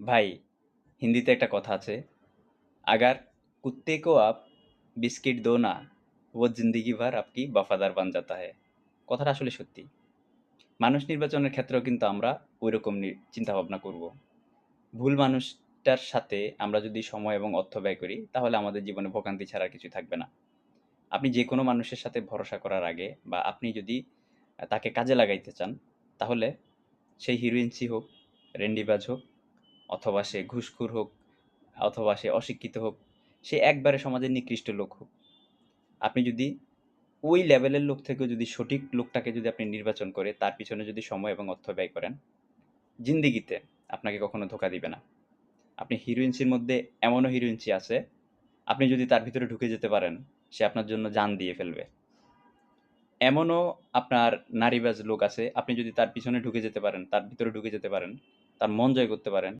ভাই, হিন্দিতে একটা কথা আছে, "अगर कुत्ते को आप बिस्किट दो ना, वो ज़िंदगी भर आपकी वफ़ादार बन जाता है।" কথাটা আসলে সত্যি। মানুষ নির্বাচনের ক্ষেত্রেও কিন্তু আমরা ঐরকম চিন্তাভাবনা করব। ভুল মানুষটার সাথে আমরা যদি সময় এবং অর্থ ব্যয় করি, তাহলে আমাদের জীবনে ভোগান্তি ছাড়া আর কিছু থাকবে না। আপনি যেকোনো মানুষের সাথে ভরসা করার আগে বা আপনি যদি তাকে কাজে লাগাইতে চান, তাহলে সেই হিরোইনসি হোক, রেন্ডিবাজ হোক, অথবা সে ঘুষখোর হোক, অথবা সে অশিক্ষিত হোক, সে একবারে সমাজের নিকৃষ্ট লোক হোক। আপনি যদি ওই লেভেলের লোক থেকেও যদি সঠিক লোকটাকে যদি আপনি নির্বাচন করে তার পিছনে যদি সময় এবং অর্থ ব্যয় করেন, জিন্দেগিতে আপনাকে কখনো ধোঁকা দিবে না। আপনি হিরোইনসির মধ্যে এমনও হিরোইনসি আছে, আপনি যদি তার ভিতরে ঢুকে যেতে পারেন, সে আপনার জন্য জান দিয়ে ফেলবে। এমনও আপনার নারীবাজ লোক আছে, আপনি যদি তার পিছনে ঢুকে যেতে পারেন, তার ভিতরে ঢুকে যেতে পারেন, তার মন জয় করতে পারেন